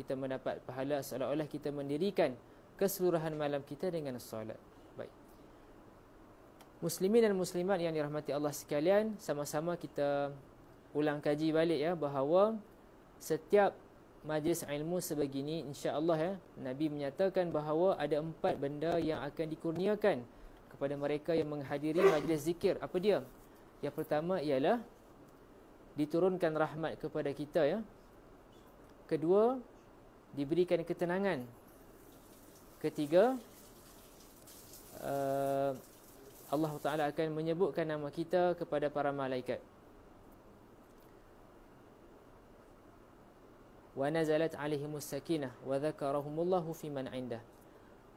kita mendapat pahala seolah-olah kita mendirikan keseluruhan malam kita dengan solat. Baik. Muslimin dan muslimat yang dirahmati Allah sekalian, sama-sama kita ulang kaji balik ya, bahawa setiap majlis ilmu sebegini, insya-Allah ya, Nabi menyatakan bahawa ada 4 benda yang akan dikurniakan kepada mereka yang menghadiri majlis zikir. Apa dia? Yang pertama ialah diturunkan rahmat kepada kita ya. Kedua, diberikan ketenangan. Ketiga, Allah Ta'ala akan menyebutkan nama kita kepada para malaikat. Wa nazalat alaihimus sakinah wa dzakarahumullahu fi man 'indah.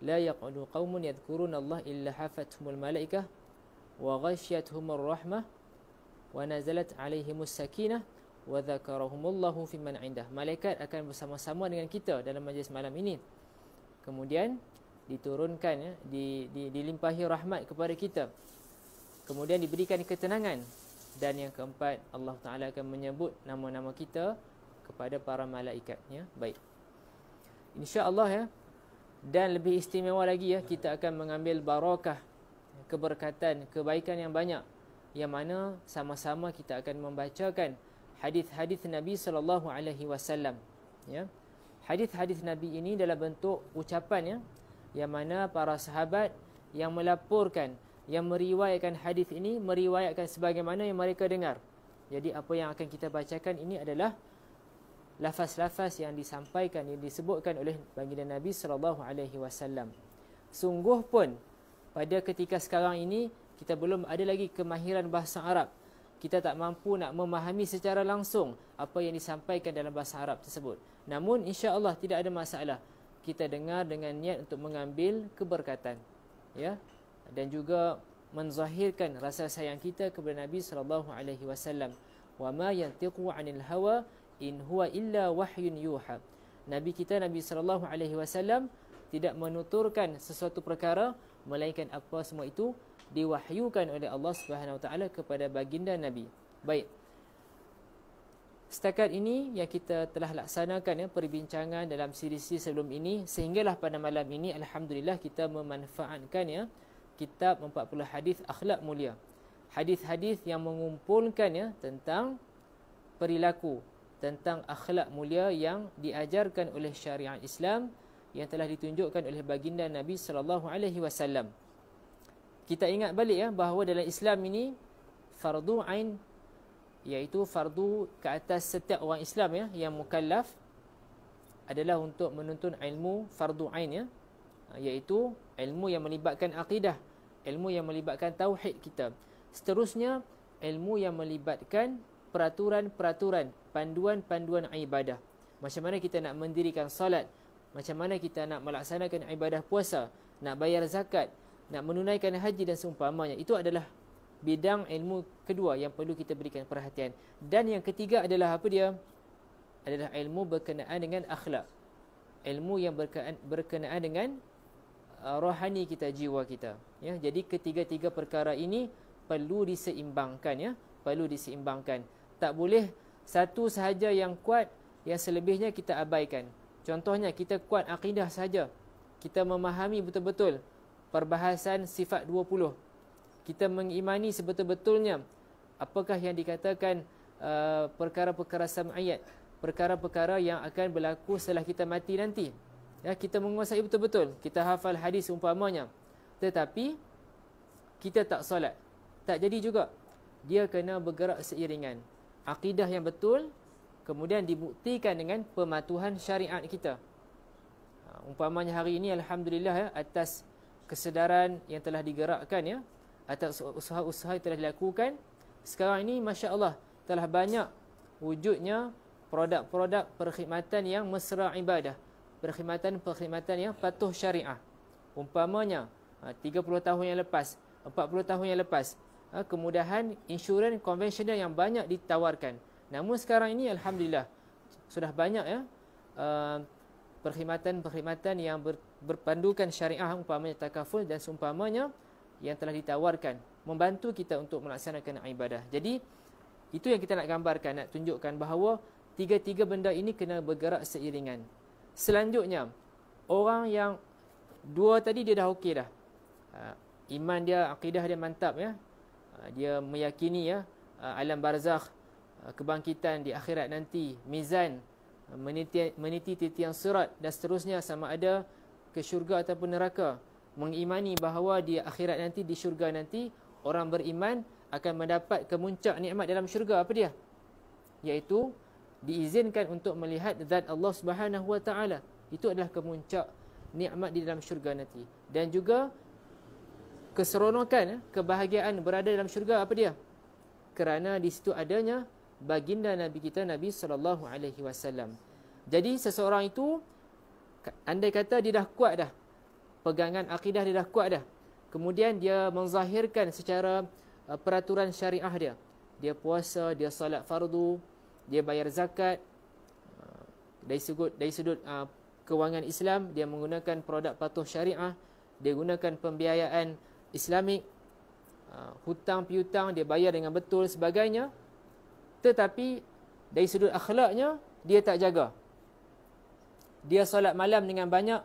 La yaq'udu qaumun yadhkuruna Allah illa hafathumul malaikah wa ghasyiyatuhumur rahmah wa nazalat alaihimus sakinah wa dzakarahumullahu fi man 'indah. Malaikat akan bersama-sama dengan kita dalam majlis malam ini. Kemudian diturunkan ya, dilimpahi rahmat kepada kita. Kemudian diberikan ketenangan. Dan yang keempat, Allah Ta'ala akan menyebut nama-nama kita kepada para malaikat ya. Baik. Insya-Allah ya. Dan lebih istimewa lagi ya, kita akan mengambil barakah, keberkatan, kebaikan yang banyak, yang mana sama-sama kita akan membacakan hadis-hadis Nabi sallallahu alaihi wasallam ya. Hadis-hadis Nabi ini dalam bentuk ucapan ya, yang mana para sahabat yang melaporkan, yang meriwayatkan hadis ini, meriwayatkan sebagaimana yang mereka dengar. Jadi apa yang akan kita bacakan ini adalah lafaz-lafaz yang disampaikan, yang disebutkan oleh baginda Nabi sallallahu alaihi wasallam. Sungguh pun pada ketika sekarang ini kita belum ada lagi kemahiran bahasa Arab. Kita tak mampu nak memahami secara langsung apa yang disampaikan dalam bahasa Arab tersebut. Namun insya-Allah tidak ada masalah. Kita dengar dengan niat untuk mengambil keberkatan ya, dan juga menzahirkan rasa sayang kita kepada Nabi sallallahu alaihi wasallam. Wa ma yantiqu 'anil hawa in huwa illa wahyun yuha. Nabi kita Nabi sallallahu alaihi wasallam tidak menuturkan sesuatu perkara melainkan apa semua itu diwahyukan oleh Allah Subhanahu wa taala kepada baginda Nabi. Baik. Setakat ini yang kita telah laksanakan ya, perbincangan dalam siri-siri sebelum ini, sehinggalah pada malam ini alhamdulillah kita memanfaatkan ya kitab 40 hadis akhlak mulia. Hadis-hadis yang mengumpulkan ya tentang perilaku, tentang akhlak mulia yang diajarkan oleh syariat Islam yang telah ditunjukkan oleh baginda Nabi sallallahu alaihi wasallam. Kita ingat balik ya bahawa dalam Islam ini fardu ain, iaitu fardu ke atas setiap orang Islam ya yang mukallaf adalah untuk menuntut ilmu fardu ain ya, iaitu ilmu yang melibatkan akidah, ilmu yang melibatkan tauhid kita. Seterusnya ilmu yang melibatkan peraturan-peraturan, panduan-panduan ibadah. Macam mana kita nak mendirikan salat, macam mana kita nak melaksanakan ibadah puasa, nak bayar zakat, nak menunaikan haji dan seumpamanya. Itu adalah bidang ilmu kedua yang perlu kita berikan perhatian. Dan yang ketiga adalah apa dia? Adalah ilmu berkenaan dengan akhlak. Ilmu yang berkenaan dengan rohani kita, jiwa kita. Ya, jadi ketiga-tiga perkara ini perlu diseimbangkan ya, perlu diseimbangkan. Tak boleh satu sahaja yang kuat, yang selebihnya kita abaikan. Contohnya kita kuat akidah saja. Kita memahami betul-betul perbahasan sifat 20. Kita mengimani sebetul-betulnya apakah yang dikatakan perkara-perkara sam'iyat, perkara-perkara yang akan berlaku setelah kita mati nanti. Ya, kita menguasai betul-betul, kita hafal hadis umpamanya, tetapi kita tak solat, tak jadi juga. Dia kena bergerak seiringan. Akidah yang betul kemudian dibuktikan dengan pematuhan syariat kita. Umpamanya hari ini alhamdulillah ya, atas kesedaran yang telah digerakkan ya, atas usaha-usaha yang telah dilakukan, sekarang ini masya-Allah telah banyak wujudnya produk-produk perkhidmatan yang mesra ibadah, perkhidmatan-perkhidmatan yang patuh syariah. Umpamanya 30 tahun yang lepas, 40 tahun yang lepas, kemudahan insurans konvensional yang banyak ditawarkan. Namun sekarang ini alhamdulillah sudah banyak ya perkhidmatan-perkhidmatan yang berpandukan syariah, umpamanya takaful dan seumpamanya, yang telah ditawarkan membantu kita untuk melaksanakan ibadah. Jadi itu yang kita nak gambarkan, nak tunjukkan bahawa tiga-tiga benda ini kena bergerak seiringan. Selanjutnya, orang yang dua tadi dia dah okey dah. Iman dia, akidah dia mantap ya. Dia meyakini ya alam barzakh, kebangkitan di akhirat nanti, mizan, meniti titian sirat dan seterusnya, sama ada ke syurga ataupun neraka. Mengimani bahawa di akhirat nanti, di syurga nanti, orang beriman akan mendapat kemuncak nikmat dalam syurga. Apa dia? Iaitu diizinkan untuk melihat zat Allah Subhanahu Wa Taala. Itu adalah kemuncak nikmat di dalam syurga nanti. Dan juga keseronokan, kebahagiaan berada dalam syurga. Apa dia? Kerana di situ adanya baginda Nabi kita, Nabi SAW. Jadi seseorang itu, andai kata dia dah kuat dah, pegangan akidah dia dah kuat dah, kemudian dia menzahirkan secara peraturan syariah dia, dia puasa, dia salat fardu, dia bayar zakat, dari sudut kewangan Islam, dia menggunakan produk patuh syariah, dia gunakan pembiayaan Islamik, hutang piutang dia bayar dengan betul sebagainya. Tetapi dari sudut akhlaknya dia tak jaga. Dia solat malam dengan banyak,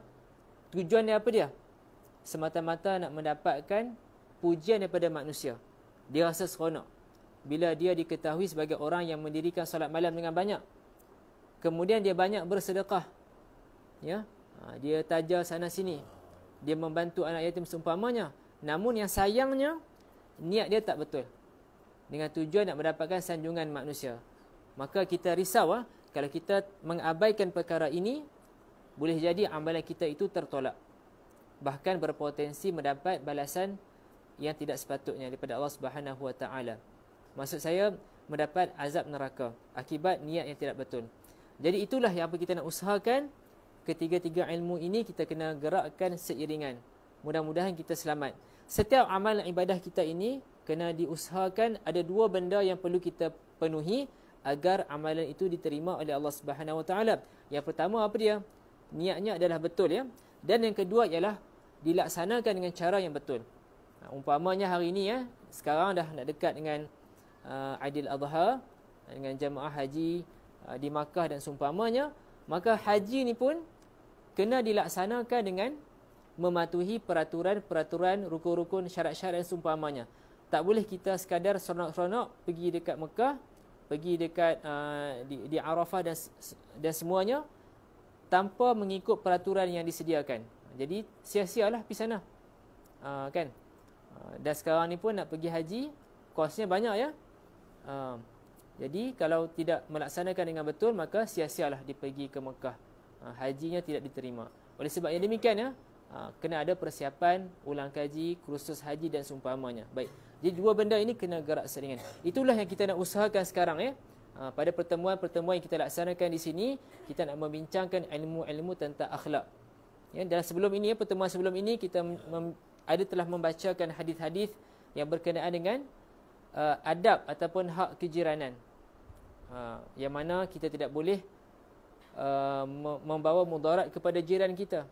tujuan dia apa dia? Semata-mata nak mendapatkan pujian daripada manusia. Dia rasa seronok bila dia diketahui sebagai orang yang mendirikan solat malam dengan banyak. Kemudian dia banyak bersedekah, ya, dia taja sana sini, dia membantu anak yatim seumpamanya. Namun yang sayangnya, niat dia tak betul, dengan tujuan nak mendapatkan sanjungan manusia. Maka kita risau kalau kita mengabaikan perkara ini, boleh jadi amalan kita itu tertolak, bahkan berpotensi mendapat balasan yang tidak sepatutnya daripada Allah Subhanahu Wa Taala. Maksud saya, mendapat azab neraka akibat niat yang tidak betul. Jadi itulah yang apa kita nak usahakan. Ketiga-tiga ilmu ini kita kena gerakkan seiringan. Mudah-mudahan kita selamat. Setiap amalan ibadah kita ini kena diusahakan ada dua benda yang perlu kita penuhi agar amalan itu diterima oleh Allah Subhanahu Wa Taala. Yang pertama apa dia? Niatnya adalah betul ya. Dan yang kedua ialah dilaksanakan dengan cara yang betul. Umpamanya hari ini ya, sekarang dah nak dekat dengan Aidil Adha, dengan jemaah haji di Makkah dan seumpamanya, maka haji ni pun kena dilaksanakan dengan mematuhi peraturan-peraturan, rukun-rukun, syarat-syarat dan seumpamanya. Tak boleh kita sekadar seronok-seronok pergi dekat Mekah, pergi dekat di Arafah dan semuanya tanpa mengikut peraturan yang disediakan. Jadi sia-sialah pergi sana. Kan? Dan sekarang ni pun nak pergi haji, kosnya banyak ya. Jadi kalau tidak melaksanakan dengan betul, maka sia-sialah dia pergi ke Mekah. Hajinya tidak diterima. Oleh sebab yang demikian ya, kena ada persiapan ulang kaji, kursus haji dan seumpamanya. Baik. Jadi dua benda ini kena gerak seiringan. Itulah yang kita nak usahakan sekarang ya. Pada pertemuan-pertemuan yang kita laksanakan di sini, kita nak membincangkan ilmu-ilmu tentang akhlak. Ya, dan sebelum ini, pertemuan sebelum ini kita telah membacakan hadis-hadis yang berkenaan dengan adab ataupun hak kejiranan. Yang mana kita tidak boleh membawa mudarat kepada jiran kita.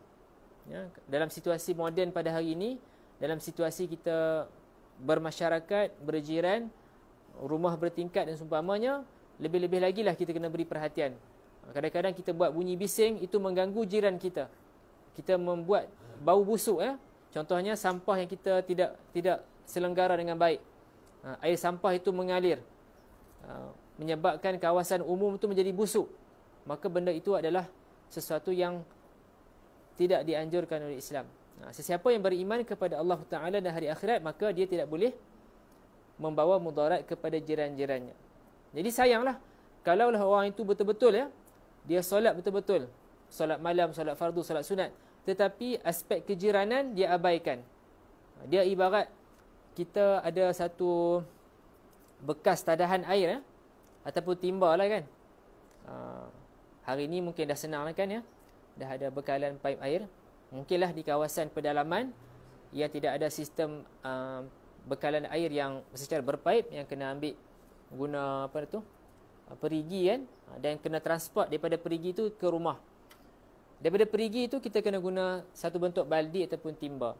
Ya, dalam situasi moden pada hari ini, dalam situasi kita bermasyarakat, berjiran, rumah bertingkat dan seumpamanya, lebih-lebih lagi lah kita kena beri perhatian. Kadang-kadang kita buat bunyi bising, itu mengganggu jiran kita. Kita membuat bau busuk ya. Contohnya sampah yang kita tidak selenggara dengan baik. Air sampah itu mengalir, menyebabkan kawasan umum itu menjadi busuk. Maka benda itu adalah sesuatu yang tidak dianjurkan oleh Islam. Sesiapa yang beriman kepada Allah Ta'ala dan hari akhirat, maka dia tidak boleh membawa mudarat kepada jiran-jirannya. Jadi sayanglah kalaulah orang itu betul-betul ya, dia solat betul-betul, solat malam, solat fardu, solat sunat, tetapi aspek kejiranan dia abaikan. Dia ibarat kita ada satu bekas tadahan air ataupun timba lah kan. Hari ini mungkin dah senang lah kan ya, dah ada bekalan paip air. Mungkinlah di kawasan pedalaman yang tidak ada sistem bekalan air yang secara berpaip, yang kena ambil guna apa tu, perigi kan, dan kena transport daripada perigi itu ke rumah. Daripada perigi itu kita kena guna satu bentuk baldi ataupun timba.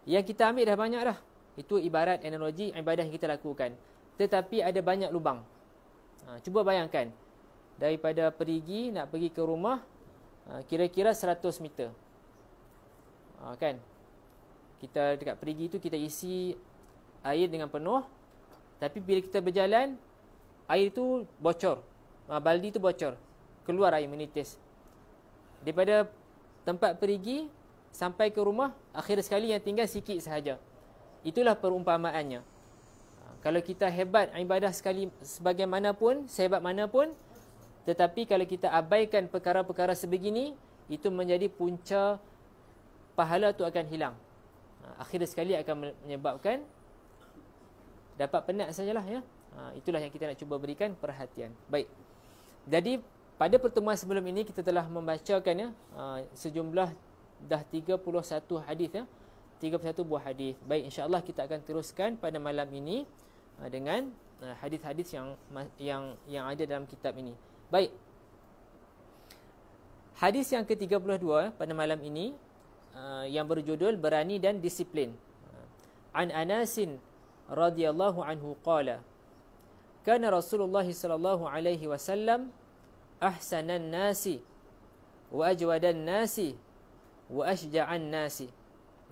Yang kita ambil dah banyak dah. Itu ibarat analogi ibadah yang kita lakukan. Tetapi ada banyak lubang. Cuba bayangkan, daripada perigi nak pergi ke rumah kira-kira 100 meter. Kan? Kita dekat perigi tu kita isi air dengan penuh, tapi bila kita berjalan air tu bocor. Baldi tu bocor. Keluar air menitis. Daripada tempat perigi sampai ke rumah, akhir sekali yang tinggal sikit sahaja. Itulah perumpamaannya. Kalau kita hebat ibadah sekali sebagaimanapun, sehebat manapun, tetapi kalau kita abaikan perkara-perkara sebegini, itu menjadi punca pahala tu akan hilang. Akhir sekali akan menyebabkan dapat penat sajalah ya. Itulah yang kita nak cuba berikan perhatian. Baik. Jadi pada pertemuan sebelum ini kita telah membacakan ya sejumlah dah 31 hadis ya. 31 buah hadis. Baik, insya-Allah kita akan teruskan pada malam ini dengan hadis-hadis yang ada dalam kitab ini. Baik. Hadis yang ke-32 pada malam ini yang berjudul Berani dan Disiplin. An Anasin radhiyallahu anhu qala kana Rasulullah sallallahu alaihi wasallam ahsanan nasi wa ajwadan nasi wa ashja'an nasi.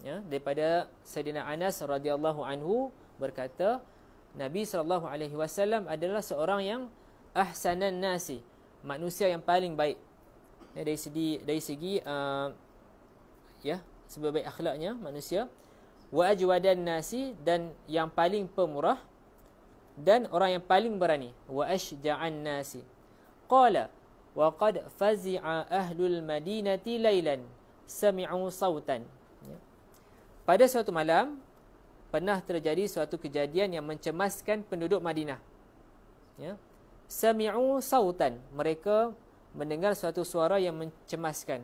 Ya, daripada Sayyidina Anas radhiyallahu anhu berkata, Nabi sallallahu alaihi wasallam adalah seorang yang ahsanan nasi, manusia yang paling baik. Ya, dari segi sebaik akhlaknya manusia. Wa ajwadan nasi, dan yang paling pemurah, dan orang yang paling berani. Wa ashja'an nasi. Qala wa qad fazi'a ahlul madinati lailan sami'u sautan. Pada suatu malam pernah terjadi suatu kejadian yang mencemaskan penduduk Madinah. Ya. Sami'u sautan, mereka mendengar suatu suara yang mencemaskan.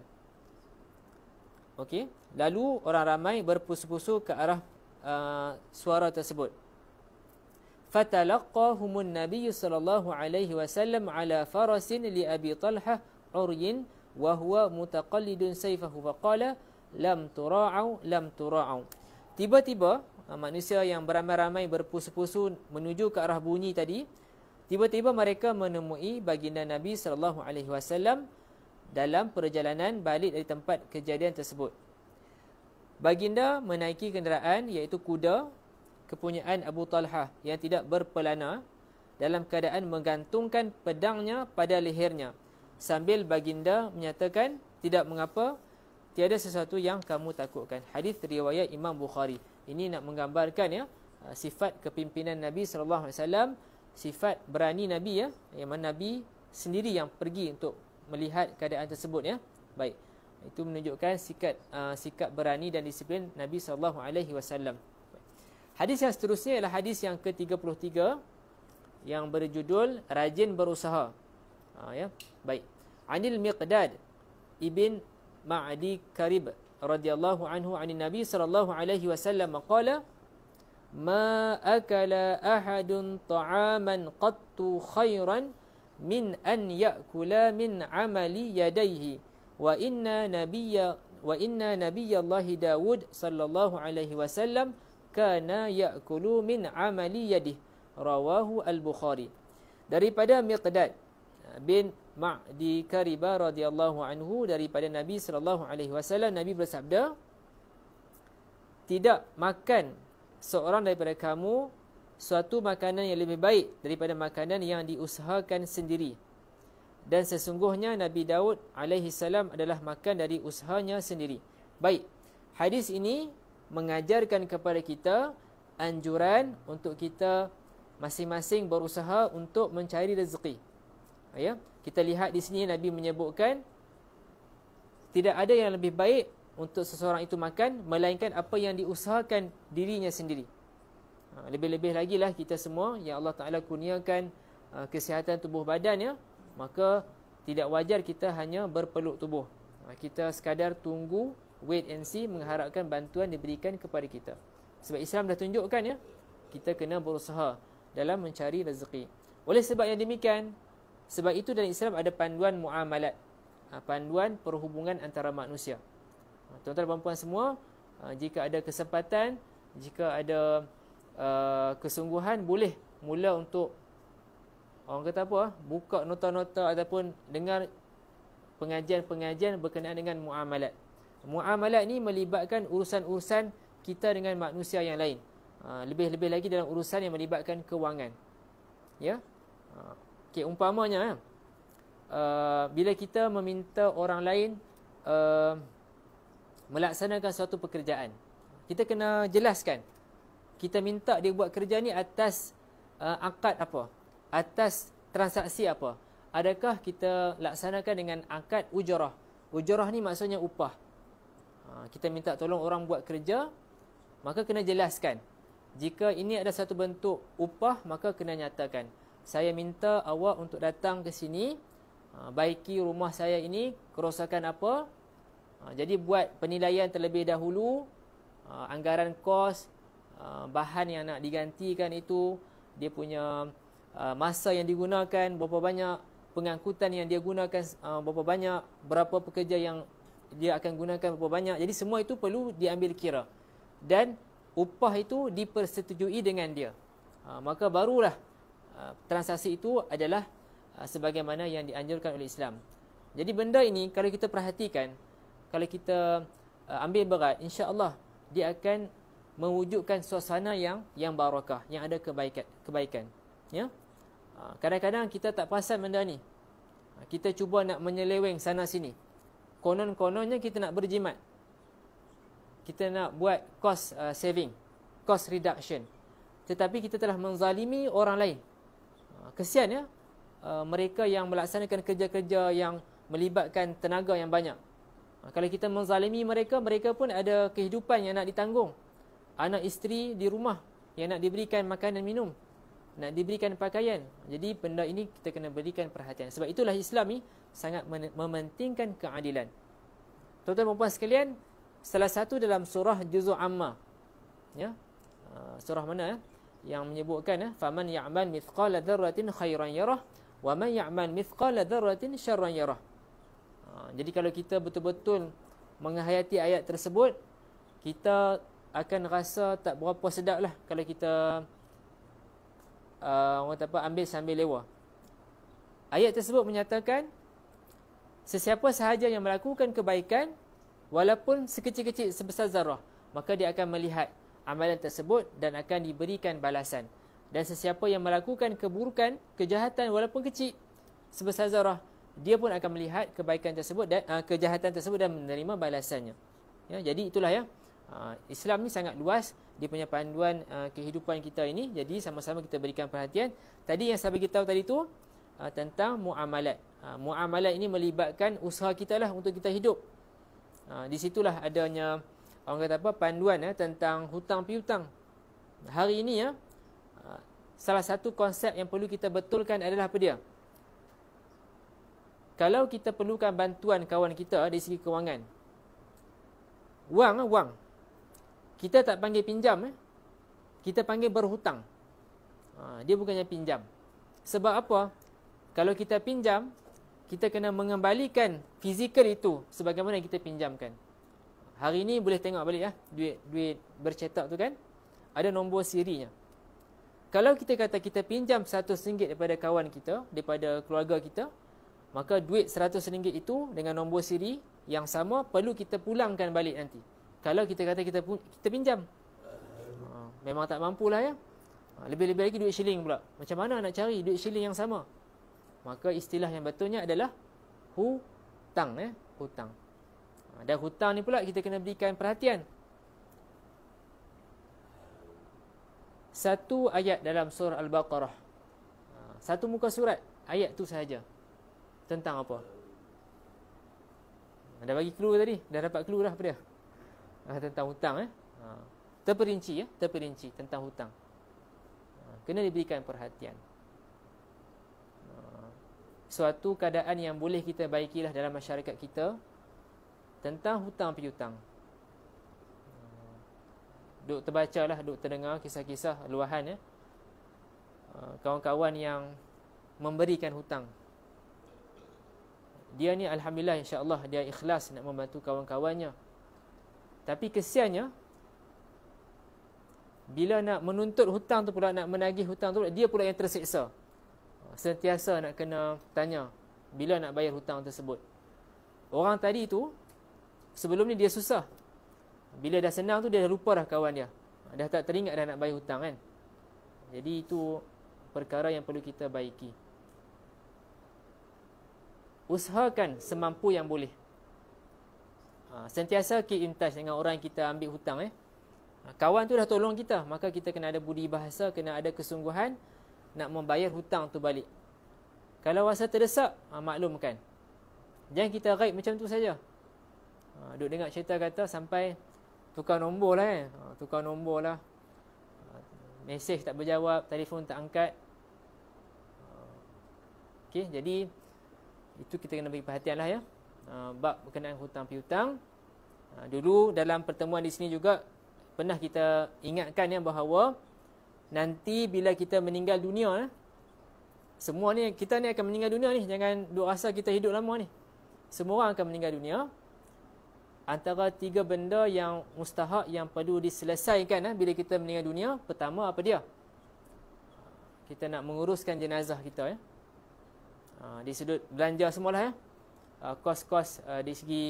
Okey, lalu orang ramai berpusu-pusu ke arah suara tersebut. Fatalaqahumun Nabiy sallallahu alaihi wasallam ala farasin li Abi Talhah uryin wa huwa mutaqallidun sayfahu faqala lam tura'u lam tura'u. Tiba-tiba manusia yang beramai-ramai berpusu-pusu menuju ke arah bunyi tadi, tiba-tiba mereka menemui baginda Nabi sallallahu alaihi wasallam dalam perjalanan balik dari tempat kejadian tersebut. Baginda menaiki kenderaan iaitu kuda kepunyaan Abu Talhah yang tidak berpelana, dalam keadaan menggantungkan pedangnya pada lehernya, sambil baginda menyatakan, tidak mengapa, tiada sesuatu yang kamu takutkan. Hadis riwayat Imam Bukhari. Ini nak menggambarkan ya sifat kepimpinan Nabi sallallahu alaihi wasallam, sifat berani Nabi ya, yang mana Nabi sendiri yang pergi untuk melihat keadaan tersebut ya. Baik. Itu menunjukkan sikap berani dan disiplin Nabi sallallahu alaihi wasallam. Hadis yang seterusnya ialah hadis yang ke-33 yang berjudul Rajin Berusaha. Ya. Baik. Anil Miqdad ibn Ma'di Karib radhiyallahu anhu 'an Nabi sallallahu alaihi wasallam qala ma akala ahadun ta'aman qattu khairan min an ya'kula min 'amali yadayhi wa inna nabiyallahi Daud sallallahu alaihi wasallam kana ya'kulu min 'amali yadihi, rawahu al-Bukhari. Daripada Miqdad bin Ma'di Karibah radhiyallahu anhu, daripada Nabi sallallahu alaihi wasallam, Nabi bersabda, tidak makan seorang daripada kamu suatu makanan yang lebih baik daripada makanan yang diusahakan sendiri, dan sesungguhnya Nabi Daud alaihi salam adalah makan dari usahanya sendiri. Baik, hadis ini mengajarkan kepada kita anjuran untuk kita masing-masing berusaha untuk mencari rezeki. Ya, kita lihat di sini Nabi menyebutkan tidak ada yang lebih baik untuk seseorang itu makan melainkan apa yang diusahakan dirinya sendiri. Lebih-lebih lagi lah kita semua yang Allah Ta'ala kurniakan kesihatan tubuh badan ya, maka tidak wajar kita hanya berpeluk tubuh. Kita sekadar tunggu, wait and see, mengharapkan bantuan diberikan kepada kita. Sebab Islam dah tunjukkan ya, kita kena berusaha dalam mencari rezeki. Oleh sebab yang demikian, sebab itu dalam Islam ada panduan muamalat, panduan perhubungan antara manusia. Tuan-tuan dan puan semua, jika ada kesempatan, jika ada kesungguhan, boleh mula untuk orang kata apa, buka nota-nota ataupun dengar pengajian-pengajian berkenaan dengan muamalat. Muamalat ni melibatkan urusan-urusan kita dengan manusia yang lain. Lebih-lebih lagi dalam urusan yang melibatkan kewangan. Ya. Okey, umpamanya bila kita meminta orang lain melaksanakan suatu pekerjaan, kita kena jelaskan. Kita minta dia buat kerja ni atas akad apa? Atas transaksi apa? Adakah kita laksanakan dengan akad ujrah? Ujrah ni maksudnya upah. Kita minta tolong orang buat kerja, maka kena jelaskan. Jika ini ada satu bentuk upah, maka kena nyatakan, saya minta awak untuk datang ke sini, baiki rumah saya ini, kerosakan apa. Jadi buat penilaian terlebih dahulu, anggaran kos, bahan yang nak digantikan itu, dia punya masa yang digunakan, berapa banyak pengangkutan yang dia gunakan, berapa banyak, berapa pekerja yang dia akan gunakan, berapa banyak. Jadi semua itu perlu diambil kira. Dan upah itu dipersetujui dengan dia. Maka barulah transaksi itu adalah sebagaimana yang dianjurkan oleh Islam. Jadi benda ini kalau kita perhatikan, kalau kita ambil berat, insya-Allah dia akan mewujudkan suasana yang barakah, yang ada kebaikan. Ya. Kadang-kadang kita tak perasan benda ni. Kita cuba nak menyeleweng sana sini. Konon-kononnya kita nak berjimat. Kita nak buat cost saving, cost reduction. Tetapi kita telah menzalimi orang lain. Kesian ya, mereka yang melaksanakan kerja-kerja yang melibatkan tenaga yang banyak. Kalau kita menzalimi mereka, mereka pun ada kehidupan yang nak ditanggung. Anak isteri di rumah yang nak diberikan makanan minum, nak diberikan pakaian. Jadi benda ini kita kena berikan perhatian. Sebab itulah Islam ni sangat mementingkan keadilan. Tuan-tuan dan puan sekalian, salah satu dalam surah Juz'u Amma, ya, surah mana yang menyebutkan faman ya'mal mithqala dzarratin khairan yarah wa man ya'mal mithqala dzarratin syarran yarah. Jadi kalau kita betul-betul menghayati ayat tersebut, kita akan rasa tak berapa sedap lah kalau kita orang kata apa, ambil sambil lewa. Ayat tersebut menyatakan sesiapa sahaja yang melakukan kebaikan walaupun sekecil-kecil sebesar zarah, maka dia akan melihat amalan tersebut dan akan diberikan balasan. Dan sesiapa yang melakukan keburukan, kejahatan walaupun kecil sebesar zarah, dia pun akan melihat kebaikan tersebut dan kejahatan tersebut dan menerima balasannya. Ya, jadi itulah ya. Islam ni sangat luas, dia punya panduan kehidupan kita ini. Jadi sama-sama kita berikan perhatian. Tadi yang saya bagi tahu tadi tu tentang muamalat. Muamalat ini melibatkan usaha kita lah untuk kita hidup. Di situlah adanya orang kata apa, panduan tentang hutang piutang. Hari ini ya, salah satu konsep yang perlu kita betulkan adalah apa dia? Kalau kita perlukan bantuan kawan kita dari segi kewangan, wang, kita tak panggil pinjam, kita panggil berhutang. Dia bukannya pinjam. Sebab apa? Kalau kita pinjam, kita kena mengembalikan fizikal itu sebagaimana yang kita pinjamkan. Hari ini boleh tengok balik ya, duit bercetak tu kan, ada nombor sirinya. Kalau kita kata kita pinjam RM100 daripada kawan kita, daripada keluarga kita, maka duit RM100 itu dengan nombor siri yang sama perlu kita pulangkan balik nanti. Kalau kita kata kita pinjam, memang tak mampulah ya. Lebih-lebih lagi duit shilling pula. Macam mana nak cari duit shilling yang sama? Maka istilah yang betulnya adalah hutang, hutang. Dan hutang ni pula kita kena berikan perhatian. Satu ayat dalam surah Al-Baqarah, satu muka surat, ayat tu sahaja. Tentang apa? Dah bagi clue tadi, dah dapat clue dah apa dia? Tentang hutang terperinci terperinci tentang hutang. Kena diberikan perhatian. Suatu keadaan yang boleh kita baikilah dalam masyarakat kita tentang hutang piutang. Duk terbacalah, duk terdengar kisah-kisah luahan kawan-kawan yang memberikan hutang. Dia ni alhamdulillah insya-Allah dia ikhlas nak membantu kawan-kawannya. Tapi kesiannya bila nak menuntut hutang tu pula, nak menagih hutang tu pula, dia pula yang terseksa. sentiasa nak kena tanya bila nak bayar hutang tersebut. Orang tadi tu sebelum ni dia susah. Bila dah senang tu dia dah lupa dah kawan dia. Dah tak teringat dah nak bayar hutang kan. Jadi itu perkara yang perlu kita baiki. Usahakan semampu yang boleh. Sentiasa keep in touch dengan orang yang kita ambil hutang. Kawan tu dah tolong kita, maka kita kena ada budi bahasa, kena ada kesungguhan nak membayar hutang tu balik. Kalau rasa terdesak, maklumkan. Jangan kita raib macam tu saja. Duk dengar cerita kata sampai tukar nombor lah tukar nombor lah. Mesej tak berjawab, telefon tak angkat. Okey, jadi itu kita kena beri perhatian lah ya. Bab berkenaan hutang piutang. Dulu dalam pertemuan di sini juga pernah kita ingatkan ya bahawa nanti bila kita meninggal dunia semua ni, kita ni akan meninggal dunia ni. Jangan duk rasa kita hidup lama ni. Semua orang akan meninggal dunia. Antara 3 benda yang mustahak yang perlu diselesaikan bila kita meninggal dunia. Pertama apa dia? Kita nak menguruskan jenazah kita ya. Di sudut belanja semualah ya. Kos-kos di segi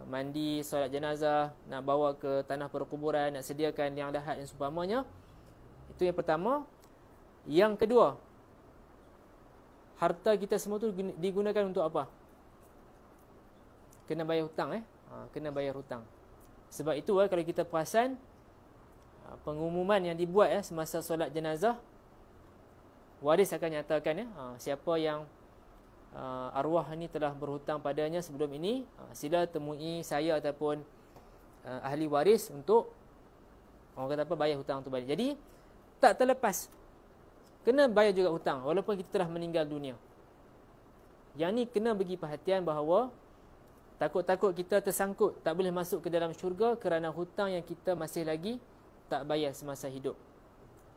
mandi, solat jenazah, nak bawa ke tanah perkuburan, nak sediakan yang lahat dan seumpamanya. Itu yang pertama. Yang kedua, harta kita semua tu digunakan untuk apa? Kena bayar hutang kena bayar hutang. Sebab itu kalau kita perasan pengumuman yang dibuat semasa solat jenazah, waris akan nyatakan siapa yang arwah ni telah berhutang padanya sebelum ini, sila temui saya ataupun ahli waris untuk orang kata apa, bayar hutang tu balik. Jadi tak terlepas, kena bayar juga hutang walaupun kita telah meninggal dunia. Yang ni kena bagi perhatian bahawa takut-takut kita tersangkut, tak boleh masuk ke dalam syurga kerana hutang yang kita masih lagi tak bayar semasa hidup.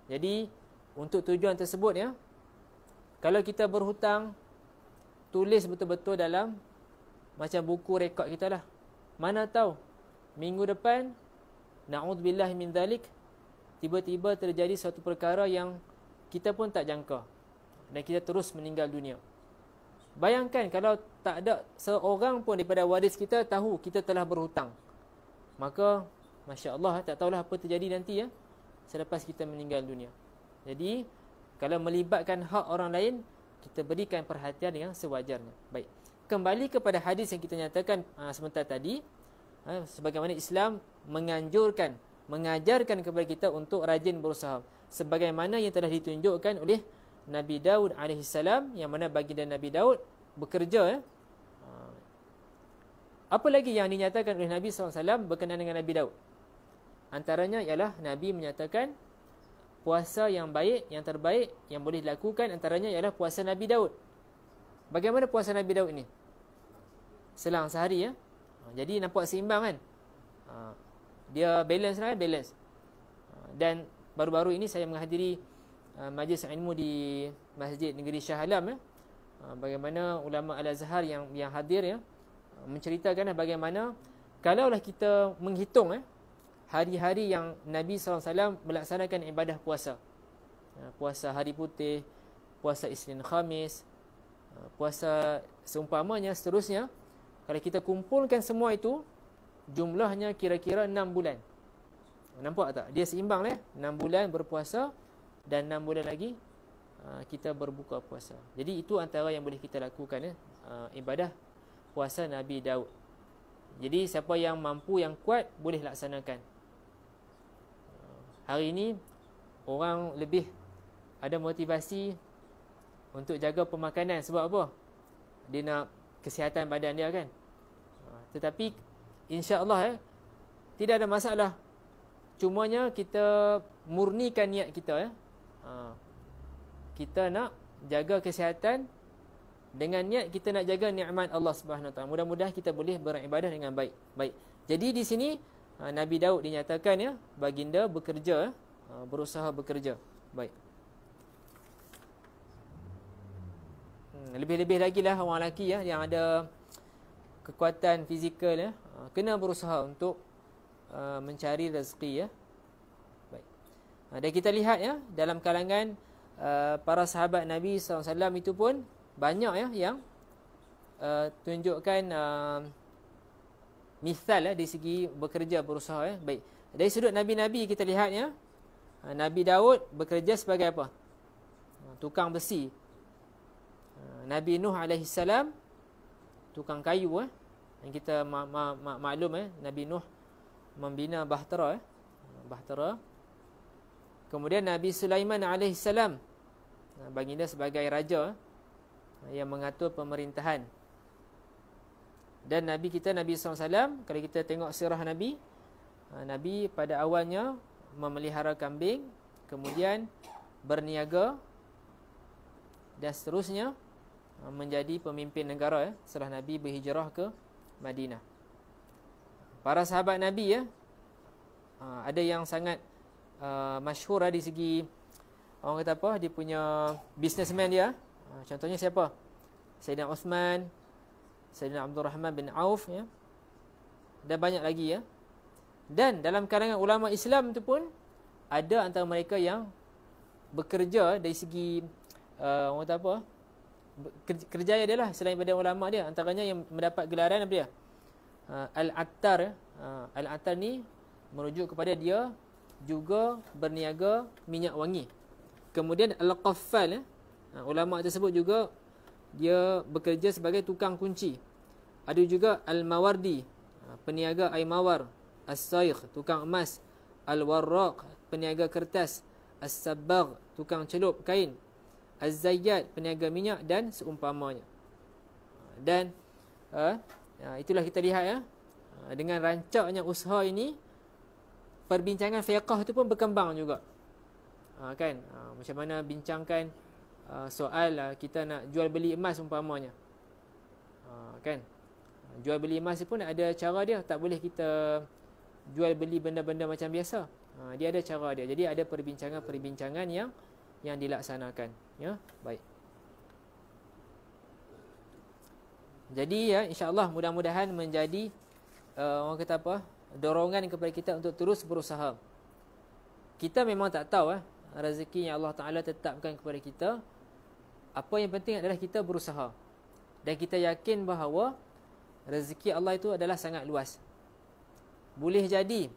Jadi untuk tujuan tersebut ya, kalau kita berhutang, tulis betul-betul dalam macam buku rekod kita lah. Mana tahu minggu depan, na'udzubillah min dzalik, tiba-tiba terjadi suatu perkara yang kita pun tak jangka dan kita terus meninggal dunia. Bayangkan kalau tak ada seorang pun daripada waris kita tahu kita telah berhutang. Maka Masya Allah, tak tahulah apa terjadi nanti ya selepas kita meninggal dunia. Jadi kalau melibatkan hak orang lain, kita berikan perhatian yang sewajarnya. Baik, kembali kepada hadis yang kita nyatakan sebentar tadi. Sebagaimana Islam menganjurkan, mengajarkan kepada kita untuk rajin berusaha, sebagaimana yang telah ditunjukkan oleh Nabi Daud alaihissalam, yang mana baginda Nabi Daud bekerja Apa lagi yang dinyatakan oleh Nabi SAW berkenaan dengan Nabi Daud? Antaranya ialah Nabi menyatakan puasa yang baik, yang terbaik yang boleh dilakukan antaranya ialah puasa Nabi Daud. Bagaimana puasa Nabi Daud ini? Selang sehari ya. Jadi nampak seimbang kan? Dia balance lah, balance. Dan baru-baru ini saya menghadiri majlis ilmu di Masjid Negeri Shah Alam bagaimana ulama Al-Azhar yang hadir ya, menceritakan bagaimana kalaulah kita menghitung hari-hari yang Nabi SAW melaksanakan ibadah puasa. Puasa hari putih, puasa Isnin Khamis, puasa seumpamanya seterusnya. Kalau kita kumpulkan semua itu, jumlahnya kira-kira 6 bulan. Nampak tak? Dia seimbang lah. 6 bulan berpuasa dan 6 bulan lagi kita berbuka puasa. Jadi itu antara yang boleh kita lakukan ibadah puasa Nabi Daud. Jadi siapa yang mampu, yang kuat, boleh laksanakan. Hari ini orang lebih ada motivasi untuk jaga pemakanan. Sebab apa? Dia nak kesihatan badan dia kan. Tetapi insya-Allah tidak ada masalah. Cumanya kita murnikan niat kita kita nak jaga kesihatan dengan niat kita nak jaga nikmat Allah Subhanahu Wa Taala. Mudah-mudahan kita boleh beribadah dengan baik. Baik. Jadi di sini Nabi Daud dinyatakan baginda bekerja, berusaha bekerja. Baik. Lebih-lebih lagi lah orang lelaki yang ada kekuatan fizikal kena berusaha untuk mencari rezeki Baik. Dan kita lihat dalam kalangan para sahabat Nabi SAW itu pun banyak ya yang tunjukkan misal dari segi bekerja, berusaha ya. Baik. Dari sudut Nabi-Nabi kita lihat ya, Nabi Daud bekerja sebagai apa? Tukang besi. Nabi Nuh alaihi salam tukang kayu yang kita maklum Nabi Nuh membina bahtera bahtera. Kemudian Nabi Sulaiman alaihi salam baginda sebagai raja yang mengatur pemerintahan. Dan Nabi kita Nabi SAW, kalau kita tengok sirah Nabi, Nabi pada awalnya memelihara kambing, kemudian berniaga dan seterusnya menjadi pemimpin negara setelah Nabi berhijrah ke Madinah. Para sahabat Nabi ada yang sangat masyhur di segi orang kata apa, dia punya businessman dia. Contohnya siapa? Sayyidina Uthman, Sayyidina Abdul Rahman bin Auf ya. Dan banyak lagi ya. Dan dalam kalangan ulama Islam tu pun ada antara mereka yang bekerja dari segi orang kata apa? Kerjaya dia lah selain daripada ulama dia. Antaranya yang mendapat gelaran apa dia? Al-Attar. Al-Attar ni merujuk kepada dia juga berniaga minyak wangi. Kemudian Al-Qaffal ulama tersebut juga dia bekerja sebagai tukang kunci. Ada juga Al-Mawardi, peniaga air mawar. As-Saykh, tukang emas. Al-Warraq, peniaga kertas. As-Sabbagh, tukang celup kain. Az-Zayyad, peniaga minyak dan seumpamanya. Dan itulah kita lihat ya, dengan rancaknya usaha ini, perbincangan fiqh itu pun berkembang juga. Kan? Macam mana bincangkan soal kita nak jual beli emas umpamanya. Kan? Jual beli emas pun ada cara dia, tak boleh kita jual beli benda-benda macam biasa. Dia ada cara dia. Jadi ada perbincangan-perbincangan yang dilaksanakan, ya. Baik. Jadi ya, insya-Allah mudah-mudahan menjadi orang kata apa? Dorongan kepada kita untuk terus berusaha. Kita memang tak tahu rezeki yang Allah Taala tetapkan kepada kita. Apa yang penting adalah kita berusaha. Dan kita yakin bahawa rezeki Allah itu adalah sangat luas. Boleh jadi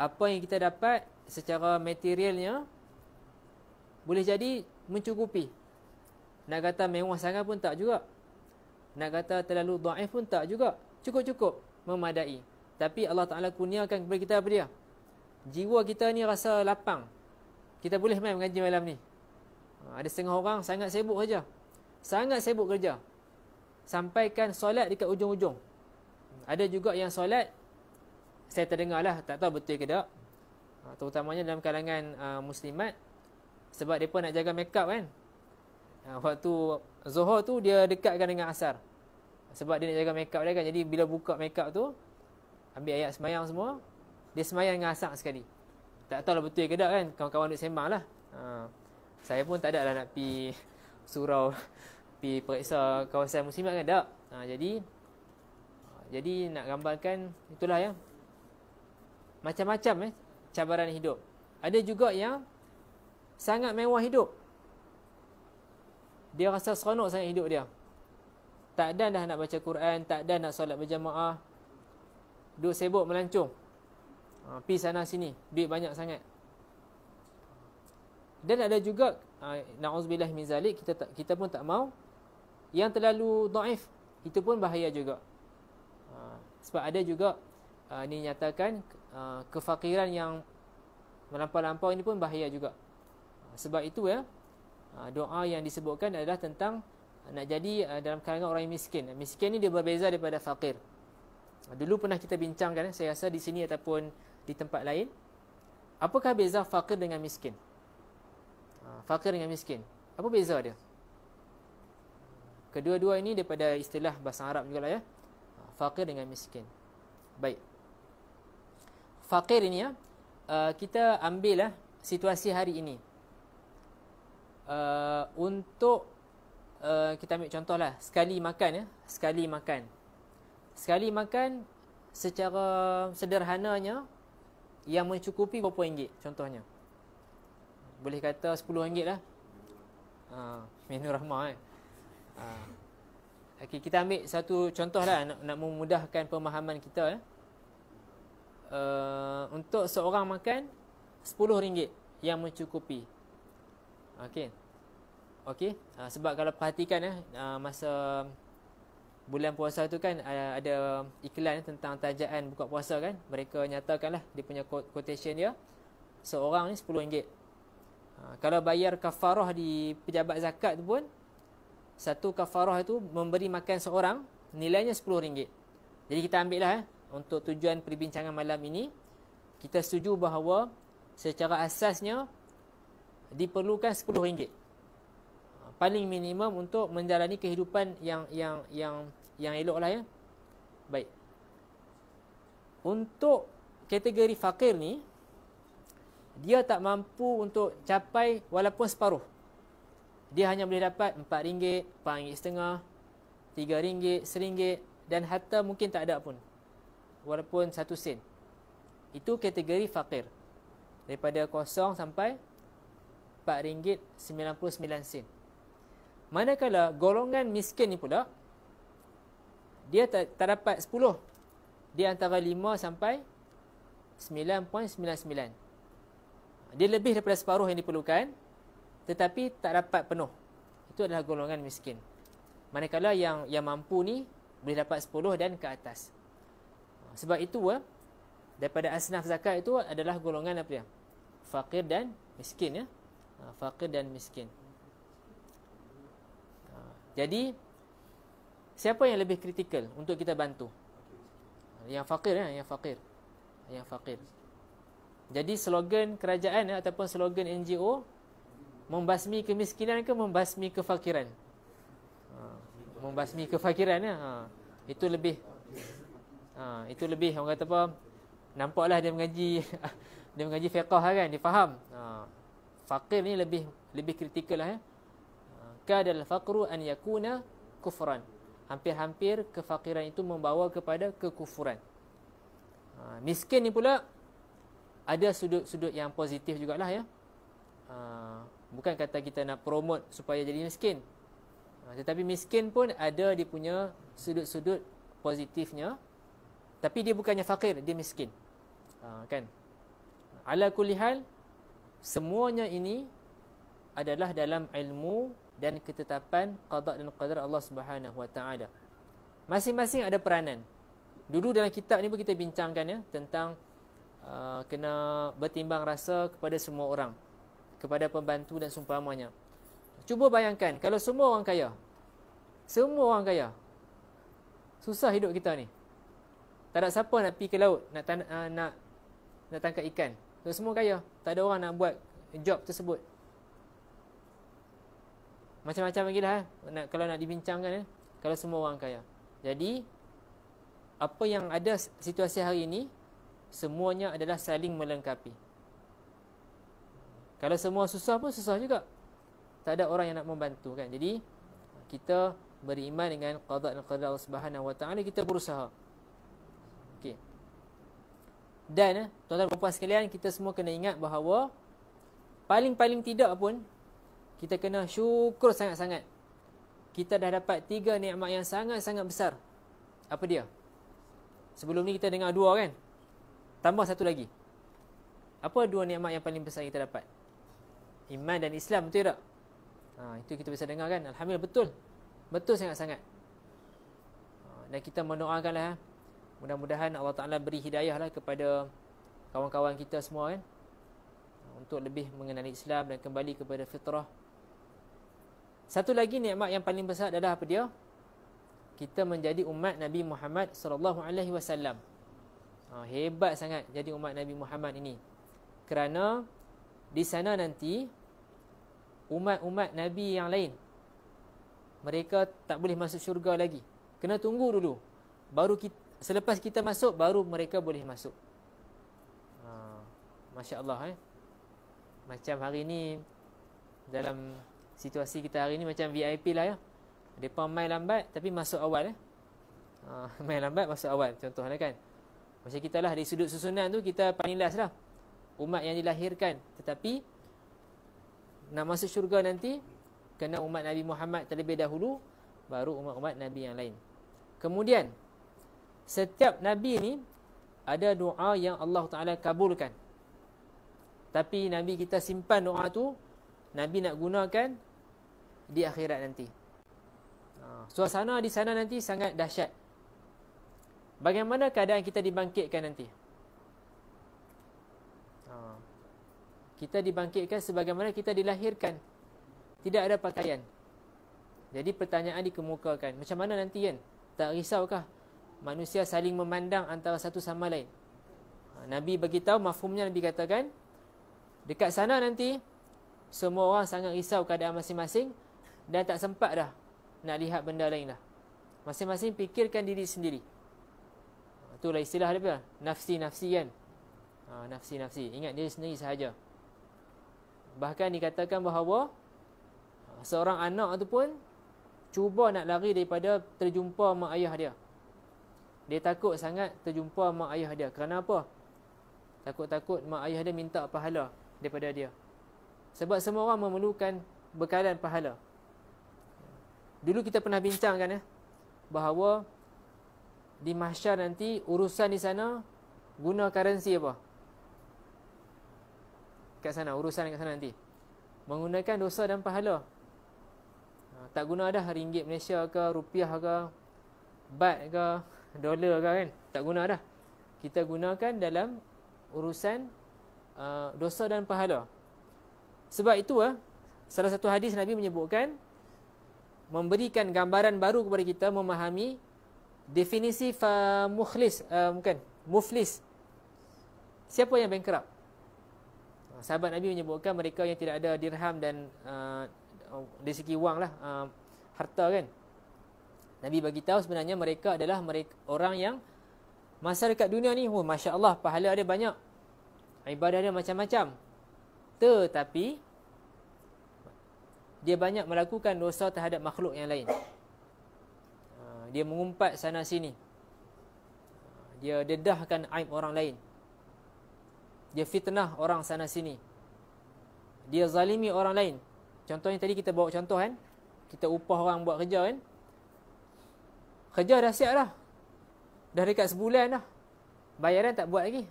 apa yang kita dapat secara materialnya boleh jadi mencukupi. Nak kata mewah sangat pun tak juga. Nak kata terlalu dhaif pun tak juga. Cukup-cukup, memadai. Tapi Allah Ta'ala kurniakan kepada kita apa dia? Jiwa kita ni rasa lapang. Kita boleh main mengaji malam ni. Ada setengah orang sangat sibuk kerja. Sangat sibuk kerja. Sampaikan solat dekat ujung-ujung. Ada juga yang solat, saya terdengar lah, tak tahu betul ke tak. Terutamanya dalam kalangan muslimat. Sebab mereka nak jaga make up kan. Waktu Zuhur tu dia dekatkan dengan Asar. Sebab dia nak jaga make up dia kan. Jadi bila buka make up tu, ambil ayat semayang semua, dia semayang dengan Asar sekali. Tak tahu lah betul ke tak kan. Kawan-kawan duk sembang lah. Saya pun tak ada lah nak pergi surau, pergi periksa kawasan muslimat kan tak. Jadi nak gambarkan itulah ya. Macam-macam cabaran hidup. Ada juga yang sangat mewah hidup. Dia rasa seronok sangat hidup dia. Tak ada dah nak baca Quran, tak ada nak solat berjamaah. Duk sibuk melancong. Pergi sana sini, duit banyak sangat. Dan ada juga na'udzubillah min zalik, kita pun tak mau yang terlalu dhaif, itu pun bahaya juga. Sebab ada juga ini nyatakan kefakiran yang melampau-lampau ini pun bahaya juga. Sebab itu ya, doa yang disebutkan adalah tentang nak jadi dalam kalangan orang yang miskin. Miskin ni dia berbeza daripada fakir. Dulu pernah kita bincangkan, saya rasa di sini ataupun di tempat lain. Apakah beza fakir dengan miskin? Fakir dengan miskin, apa beza dia? Kedua-dua ini daripada istilah bahasa Arab juga lah ya. Fakir dengan miskin. Baik. Fakir ini ya, kita ambil lah situasi hari ini. Untuk kita ambil contoh lah, sekali makan ya. Sekali makan secara sederhananya yang mencukupi berapa ringgit contohnya. boleh kata RM10 lah. Minur rahmah okay, kita ambil satu contoh lah nak memudahkan pemahaman kita. Untuk seorang makan RM10 yang mencukupi. Okey. Sebab kalau perhatikan masa bulan puasa tu kan ada iklan tentang tajaan buka puasa kan. Mereka nyatakanlah dia punya quotation dia, seorang ni RM10. Kalau bayar kafarah di pejabat zakat tu pun, satu kafarah itu memberi makan seorang nilainya RM10. Jadi kita ambil lah untuk tujuan perbincangan malam ini, kita setuju bahawa secara asasnya diperlukan RM10 paling minimum untuk menjalani kehidupan yang elok lah ya. Baik. Untuk kategori fakir ni, dia tak mampu untuk capai walaupun separuh. Dia hanya boleh dapat RM4, RM4.50, RM3, RM1 dan harta mungkin tak ada pun. Walaupun 1 sen. Itu kategori fakir. Daripada 0 sampai RM4.99. Manakala golongan miskin ni pula, dia tak dapat 10. Dia antara 5 sampai 9.99. Dia lebih daripada separuh yang diperlukan, tetapi tak dapat penuh. Itu adalah golongan miskin. Manakala yang mampu ni boleh dapat 10 dan ke atas. Sebab itu daripada asnaf zakat itu adalah golongan apa dia? Fakir dan miskin ya. Fakir dan miskin. Jadi siapa yang lebih kritikal untuk kita bantu? Yang fakir ya, yang fakir. Jadi slogan kerajaan ataupun slogan NGO, membasmi kemiskinan ke membasmi kefakiran? Membasmi kefakiran ya. Itu lebih orang kata apa? Nampaklah dia mengaji dia mengaji fiqh kan, dia faham. Fakir ni lebih kritikal lah ya. Kadal faqru an yakuna kufran. Hampir-hampir kefakiran itu membawa kepada kekufuran. Miskin ni pula ada sudut-sudut yang positif jugalah ya. Bukan kata kita nak promote supaya jadi miskin. Tetapi miskin pun ada dia punya sudut-sudut positifnya. Tapi dia bukannya fakir, dia miskin. Kan? Ala kulli hal, semuanya ini adalah dalam ilmu dan ketetapan qada dan qadar Allah Subhanahu Wa Taala. Masing-masing ada peranan. Dulu dalam kitab ni pun kita bincangkan ya tentang kena bertimbang rasa kepada semua orang, kepada pembantu dan seumpamanya. Cuba bayangkan kalau semua orang kaya, susah hidup kita ni. Tak ada siapa nak pergi ke laut nak tangkap ikan. So, semua kaya, tak ada orang nak buat job tersebut. Macam-macam lagi lah kalau nak dibincangkan kalau semua orang kaya. Jadi apa yang ada situasi hari ini, semuanya adalah saling melengkapi. Kalau semua susah pun susah juga, tak ada orang yang nak membantu kan. Jadi kita beriman dengan qada dan qadar Allah Subhanahu Wa Taala, kita berusaha. Okey. Dan tuan-tuan dan puan sekalian, kita semua kena ingat bahawa paling tidak pun kita kena syukur sangat-sangat. Kita dah dapat 3 nikmat yang sangat-sangat besar. Apa dia? Sebelum ni kita dengar 2 kan? Tambah satu lagi. Apa 2 nikmat yang paling besar kita dapat? Iman dan Islam, betul tak? Itu kita bisa dengar kan? Alhamdulillah, betul. Betul sangat-sangat. Dan kita mendoakanlah, mudah-mudahan Allah Ta'ala beri hidayah lah kepada kawan-kawan kita semua kan, untuk lebih mengenali Islam dan kembali kepada fitrah. Satu lagi nikmat yang paling besar adalah apa dia? Kita menjadi umat Nabi Muhammad sallallahu alaihi wasallam. Hebat sangat jadi umat Nabi Muhammad ini. Kerana di sana nanti umat-umat Nabi yang lain, mereka tak boleh masuk syurga lagi. Kena tunggu dulu. Baru selepas kita masuk, baru mereka boleh masuk. Masya Allah Macam hari ni, dalam situasi kita hari ni macam VIP lah ya. Mereka main lambat tapi masuk awal main lambat masuk awal, contohnya kan. Macam kita lah, di sudut susunan tu kita paling last lah, umat yang dilahirkan. Tetapi nak masuk syurga nanti kena umat Nabi Muhammad terlebih dahulu, baru umat-umat Nabi yang lain. Kemudian setiap Nabi ni ada doa yang Allah Ta'ala kabulkan. Tapi Nabi kita simpan doa tu, Nabi nak gunakan di akhirat nanti. Suasana di sana nanti sangat dahsyat. Bagaimana keadaan kita dibangkitkan nanti? Kita dibangkitkan sebagaimana kita dilahirkan. Tidak ada pakaian. Jadi pertanyaan dikemukakan. Macam mana nanti kan? Tak risaukah manusia saling memandang antara satu sama lain? Nabi beritahu, mafhumnya Nabi katakan, dekat sana nanti semua orang sangat risau keadaan masing-masing dan tak sempat dah nak lihat benda lain dah. Masing-masing fikirkan diri sendiri. Itulah istilah dia, nafsi-nafsi kan. Nafsi-nafsi, ingat diri sendiri sahaja. Bahkan dikatakan bahawa seorang anak tu pun cuba nak lari daripada terjumpa mak ayah dia. Dia takut sangat terjumpa mak ayah dia. Kerana apa? Takut-takut mak ayah dia minta pahala daripada dia. Sebab semua orang memerlukan bekalan pahala. Dulu kita pernah bincangkan bahawa di mahsyar nanti urusan di sana guna currency apa? Kat sana, urusan kat sana nanti menggunakan dosa dan pahala. Tak guna dah ringgit Malaysia ke, rupiah ke, baht ke, dolar ke kan. Tak guna dah. Kita gunakan dalam urusan dosa dan pahala. Sebab itu salah satu hadis Nabi menyebutkan, memberikan gambaran baru kepada kita memahami definisi muflis. Siapa yang bankrupt? Sahabat Nabi menyebutkan mereka yang tidak ada dirham dan dari segi wang lah, harta kan. Nabi bagi tahu sebenarnya mereka adalah orang yang masa dekat dunia ni, Masya Allah, pahala dia banyak, ibadah dia macam-macam, tetapi dia banyak melakukan dosa terhadap makhluk yang lain. Dia mengumpat sana sini, dia dedahkan aib orang lain, dia fitnah orang sana sini, dia zalimi orang lain. Contohnya tadi kita bawa contoh kan, kita upah orang buat kerja kan, kerja dah siap dah, dah dekat sebulan dah, bayaran tak buat lagi.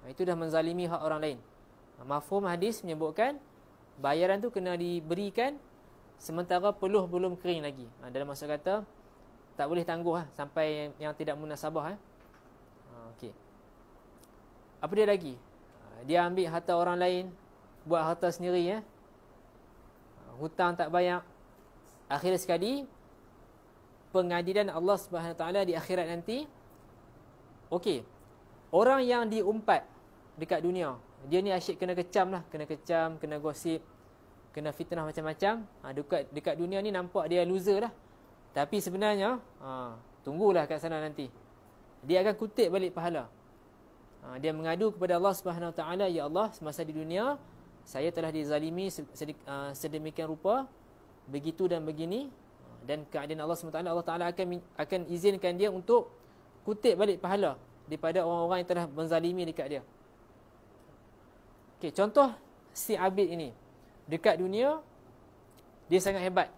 Itu dah menzalimi hak orang lain. Mafhum hadis menyebutkan bayaran tu kena diberikan sementara peluh belum kering lagi. Dalam maksud kata tak boleh tangguh sampai yang tidak munasabah. Okey. Apa dia lagi? Dia ambil harta orang lain, buat harta sendiri, hutang tak bayar. Akhir sekali pengadilan Allah Subhanahu Wa Taala di akhirat nanti. Okey. Orang yang diumpat dekat dunia, dia ni asyik kena kecam lah, kena gosip, kena fitnah macam-macam. Dekat dunia ni nampak dia loser lah. Tapi sebenarnya tunggulah kat sana nanti, dia akan kutip balik pahala. Dia mengadu kepada Allah Subhanahu Wa Taala, ya Allah, semasa di dunia saya telah dizalimi sedemikian rupa, begitu dan begini, dan keadaan Allah SWT, Allah Ta'ala akan izinkan dia untuk kutip balik pahala daripada orang-orang yang telah menzalimi dekat dia. Okay, contoh si Abid ini dekat dunia dia sangat hebat.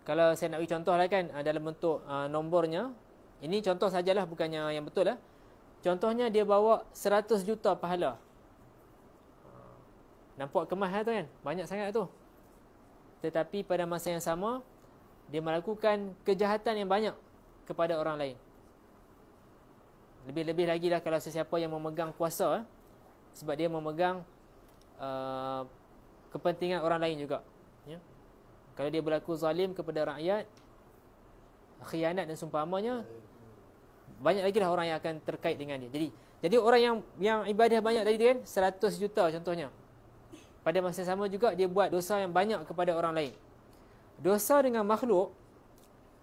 Kalau saya nak bagi contoh lah kan, dalam bentuk nombornya, ini contoh sajalah, bukannya yang betul lah. Contohnya dia bawa 100 juta pahala. Nampak kemas tu kan, banyak sangat tu. Tetapi pada masa yang sama, dia melakukan kejahatan yang banyak kepada orang lain. Lebih-lebih lagi lah kalau sesiapa yang memegang kuasa, sebab dia memegang kepentingan orang lain juga. Kalau dia berlaku zalim kepada rakyat, khianat dan seumpamanya, banyak lagi lah orang yang akan terkait dengan dia. Jadi orang yang ibadah banyak tadi kan, 100 juta contohnya, pada masa sama juga dia buat dosa yang banyak kepada orang lain. Dosa dengan makhluk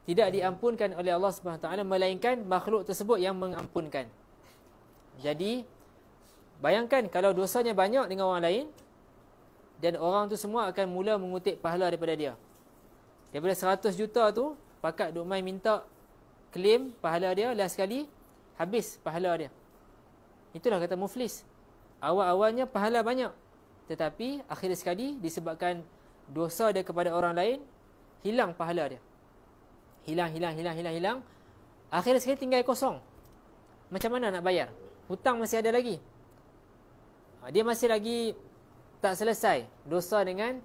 tidak diampunkan oleh Allah Subhanahu Wa Taala, melainkan makhluk tersebut yang mengampunkan. Jadi bayangkan kalau dosanya banyak dengan orang lain, dan orang tu semua akan mula mengutip pahala daripada dia. Daripada 100 juta tu, pakat duk main minta claim pahala dia, last sekali habis pahala dia. Itulah kata muflis. Awal-awalnya pahala banyak, tetapi akhir sekali disebabkan dosa dia kepada orang lain, hilang pahala dia. Hilang. Akhir sekali tinggal kosong. Macam mana nak bayar? Hutang masih ada lagi. Dia masih lagi tak selesai dosa dengan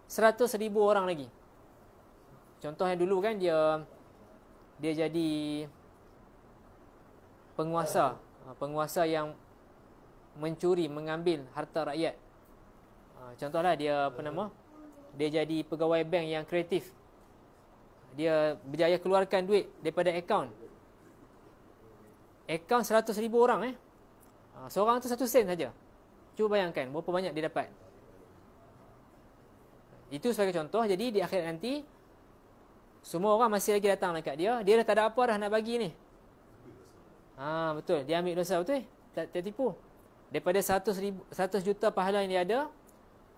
100,000 orang lagi. Contoh yang dulu kan dia jadi penguasa yang mencuri, mengambil harta rakyat. Contohlah dia dia jadi pegawai bank yang kreatif. Dia berjaya keluarkan duit daripada akaun 100,000 orang. Seorang tu 1 sen saja. Cuba bayangkan berapa banyak dia dapat. Itu sebagai contoh. Jadi di akhirat nanti semua orang masih lagi datang dekat dia. Dia dah tak ada apa dah nak bagi ni. Betul. Dia ambil dosa, betul. Tak tipu. Daripada 100 juta pahala yang dia ada,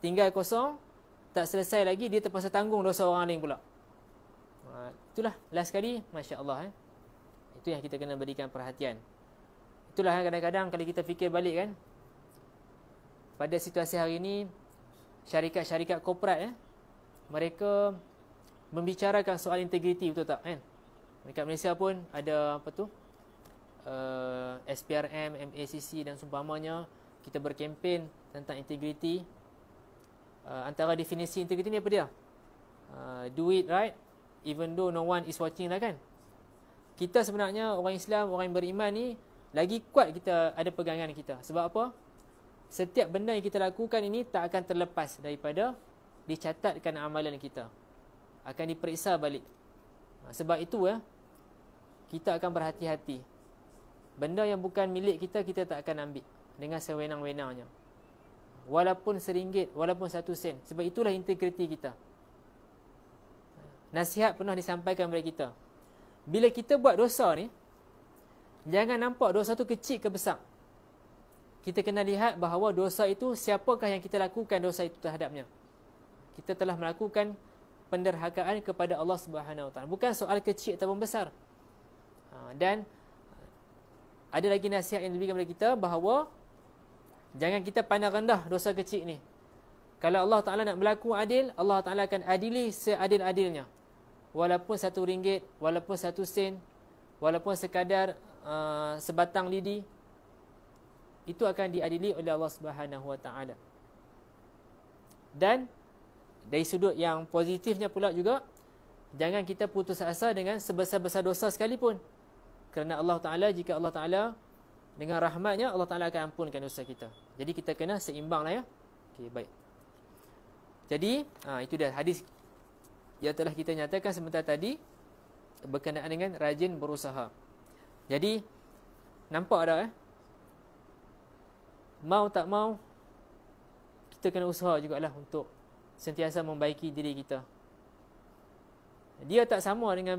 tinggal kosong, tak selesai lagi, dia terpaksa tanggung dosa orang lain pula. Itulah last sekali, Masya Allah. Itu yang kita kena berikan perhatian. Itulah kadang-kadang kalau kita fikir balik kan, pada situasi hari ini, syarikat-syarikat korporat mereka membicarakan soal integriti, betul tak kan? Dekat Malaysia pun ada SPRM, MACC dan seumpamanya, kita berkempen tentang integriti. Antara definisi integriti ni apa dia? Do it right even though no one is watching lah kan. Kita sebenarnya orang Islam, orang yang beriman ni, lagi kuat kita ada pegangan kita. Sebab apa? Setiap benda yang kita lakukan ini tak akan terlepas daripada dicatatkan amalan kita. Akan diperiksa balik. Sebab itu kita akan berhati-hati. Benda yang bukan milik kita, kita tak akan ambil dengan sewenang-wenangnya. Walaupun RM1, walaupun 1 sen. Sebab itulah integriti kita. Nasihat pernah disampaikan kepada kita. Bila kita buat dosa ni, jangan nampak dosa tu kecil ke besar. Kita kena lihat bahawa dosa itu, siapakah yang kita lakukan dosa itu terhadapnya. Kita telah melakukan penderhakaan kepada Allah Subhanahu Wa Taala. Bukan soal kecil ataupun besar. Dan ada lagi nasihat yang diberikan kepada kita bahawa jangan kita pandang rendah dosa kecil ni. Kalau Allah Ta'ala nak berlaku adil, Allah Ta'ala akan adili seadil-adilnya. Walaupun RM1, walaupun 1 sen, walaupun sekadar sebatang lidi, itu akan diadili oleh Allah Subhanahu Wa Taala. Dan dari sudut yang positifnya pula juga, jangan kita putus asa dengan sebesar-besar dosa sekalipun. Kerana Allah Ta'ala, jika Allah Ta'ala dengan rahmatnya, Allah Ta'ala akan ampunkan dosa kita. Jadi kita kena seimbang lah ya. Okey, baik. Jadi itu dia hadis yang telah kita nyatakan sebentar tadi berkenaan dengan rajin berusaha. Jadi nampak dah mau tak mau kita kena usaha jugalah untuk sentiasa membaiki diri kita. Dia tak sama dengan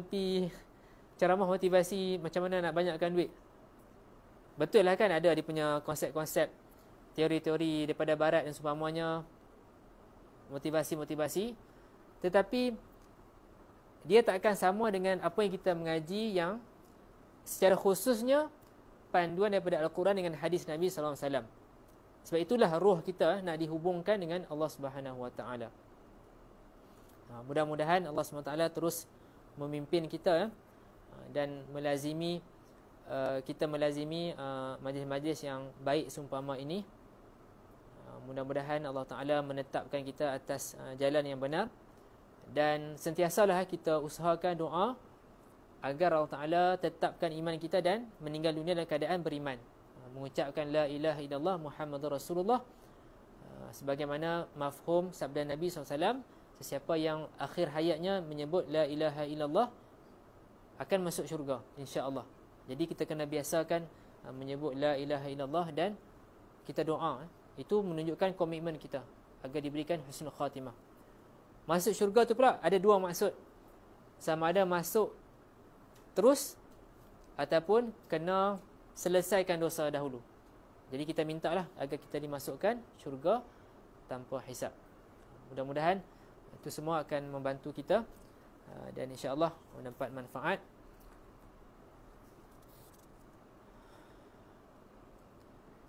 ceramah motivasi macam mana nak banyakkan duit. Betul lah kan, ada dia punya konsep-konsep, teori-teori daripada barat dan seumpamanya, motivasi-motivasi. Tetapi dia tak akan sama dengan apa yang kita mengaji, yang secara khususnya panduan daripada Al-Quran dengan hadis Nabi SAW. Sebab itulah roh kita nak dihubungkan dengan Allah Subhanahu Wa Taala. Mudah-mudahan Allah Subhanahu Wa Taala terus memimpin kita dan kita melazimi majlis-majlis yang baik seumpama ini. Mudah-mudahan Allah Ta'ala menetapkan kita atas jalan yang benar. Dan sentiasalah kita usahakan doa agar Allah Ta'ala tetapkan iman kita dan meninggal dunia dalam keadaan beriman. Mengucapkan la ilaha illallah Muhammadur Rasulullah, sebagaimana mafhum sabda Nabi SAW, sesiapa yang akhir hayatnya menyebut la ilaha illallah akan masuk syurga, insya-Allah. Jadi kita kena biasakan menyebut la ilaha illallah dan kita doa. Itu menunjukkan komitmen kita agar diberikan husnul khatimah. Masuk syurga tu pula ada dua maksud. Sama ada masuk terus ataupun kena selesaikan dosa dahulu. Jadi kita mintalah agar kita dimasukkan syurga tanpa hisab. Mudah-mudahan itu semua akan membantu kita dan insya-Allah mendapat manfaat.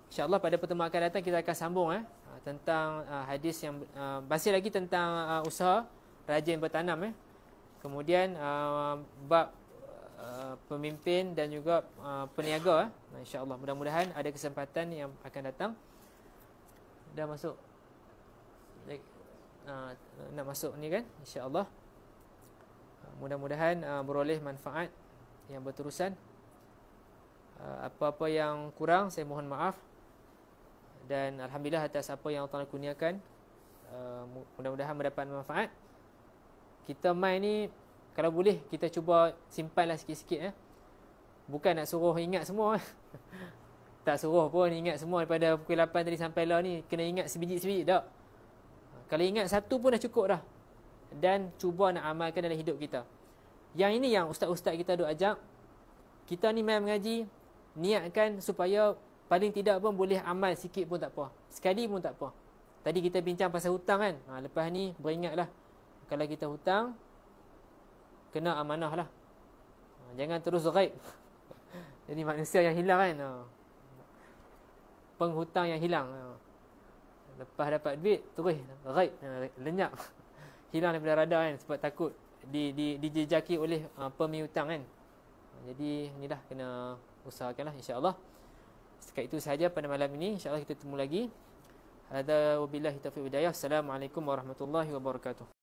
InsyaAllah pada pertemuan akan datang kita akan sambung tentang hadis yang masih lagi tentang usaha rajin bertanam. Kemudian bab pemimpin dan juga peniaga. InsyaAllah mudah-mudahan ada kesempatan yang akan datang. Dah masuk nak masuk ni kan, insya-Allah. Mudah-mudahan beroleh manfaat yang berterusan. Apa-apa yang kurang saya mohon maaf, dan alhamdulillah atas apa yang Allah kurniakan. Mudah-mudahan mendapat manfaat. Kita main ni kalau boleh kita cuba simpanlah sikit-sikit. Bukan nak suruh ingat semua. Tak suruh pun ingat semua daripada pukul 8 tadi sampai lah ni kena ingat sebiji-sebiji tak. Kalau ingat satu pun dah cukup dah. Dan cuba nak amalkan dalam hidup kita. Yang ini yang ustaz-ustaz kita duk ajak. Kita ni main mengaji, niatkan supaya paling tidak pun boleh amal sikit pun tak apa. Sekali pun tak apa. Tadi kita bincang pasal hutang kan. Lepas ni beringatlah. Kalau kita hutang, kena amanah lah. Jangan terus ghaib. Jadi manusia yang hilang kan. Penghutang yang hilang. Lepas dapat duit, terus ghaib, lenyap. Hilang daripada radar kan, sebab takut dijejaki oleh pemiutang kan. Jadi inilah kena usahakanlah insya-Allah. Setakat itu sahaja pada malam ini. Insya-Allah kita bertemu lagi. Hadza wabillahi taufiq hidayah. Assalamualaikum warahmatullahi wabarakatuh.